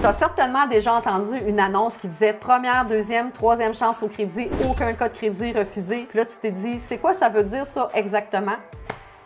Tu as certainement déjà entendu une annonce qui disait première, deuxième, troisième chance au crédit, aucun cas de crédit refusé. Puis là, tu t'es dit, c'est quoi ça veut dire ça exactement?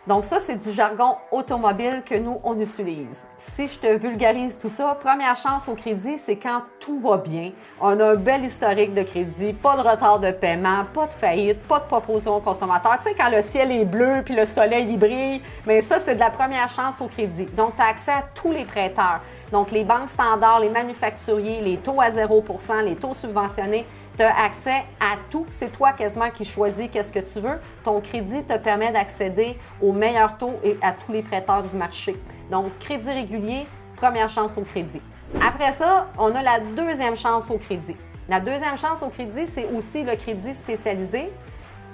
Donc ça, c'est du jargon automobile que nous, on utilise. Si je te vulgarise tout ça, première chance au crédit, c'est quand tout va bien. On a un bel historique de crédit, pas de retard de paiement, pas de faillite, pas de proposition au consommateur. Tu sais, quand le ciel est bleu puis le soleil il brille, mais ça, c'est de la première chance au crédit. Donc, tu as accès à tous les prêteurs. Donc, les banques standards, les manufacturiers, les taux à 0 %, les taux subventionnés, tu as accès à tout. C'est toi quasiment qui choisis qu'est-ce que tu veux. Ton crédit te permet d'accéder aux meilleurs taux et à tous les prêteurs du marché. Donc, crédit régulier, première chance au crédit. Après ça, on a la deuxième chance au crédit. La deuxième chance au crédit, c'est aussi le crédit spécialisé.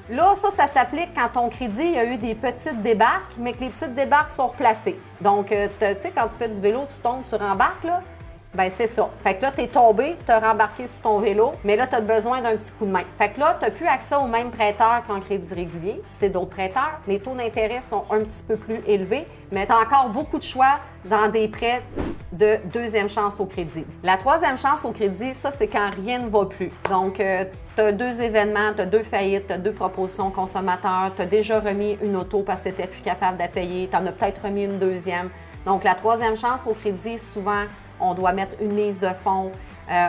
Là, ça s'applique quand ton crédit, il y a eu des petites débarques, mais que les petites débarques sont replacées. Donc, tu sais, quand tu fais du vélo, tu tombes, tu rembarques, là. Ben c'est ça. Fait que là, tu es tombé, tu as rembarqué sur ton vélo, mais là, tu as besoin d'un petit coup de main. Fait que là, tu n'as plus accès aux mêmes prêteurs qu'en crédit régulier. C'est d'autres prêteurs. Les taux d'intérêt sont un petit peu plus élevés, mais tu as encore beaucoup de choix dans des prêts de deuxième chance au crédit. La troisième chance au crédit, ça, c'est quand rien ne va plus. Donc, tu as 2 événements, tu as 2 faillites, tu as 2 propositions consommateurs, tu as déjà remis une auto parce que tu n'étais plus capable de la payer, tu en as peut-être remis une deuxième. Donc, la troisième chance au crédit, souvent, on doit mettre une mise de fonds,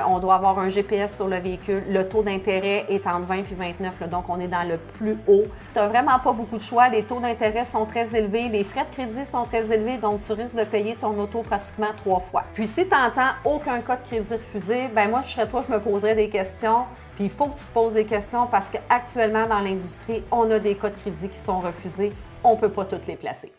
on doit avoir un GPS sur le véhicule. Le taux d'intérêt est entre 20 et 29, là, donc on est dans le plus haut. Tu n'as vraiment pas beaucoup de choix. Les taux d'intérêt sont très élevés, les frais de crédit sont très élevés, donc tu risques de payer ton auto pratiquement 3 fois. Puis si tu entends aucun cas de crédit refusé, ben moi, je serais toi, je me poserais des questions. Puis il faut que tu te poses des questions parce qu'actuellement, dans l'industrie, on a des cas de crédit qui sont refusés. On ne peut pas toutes les placer.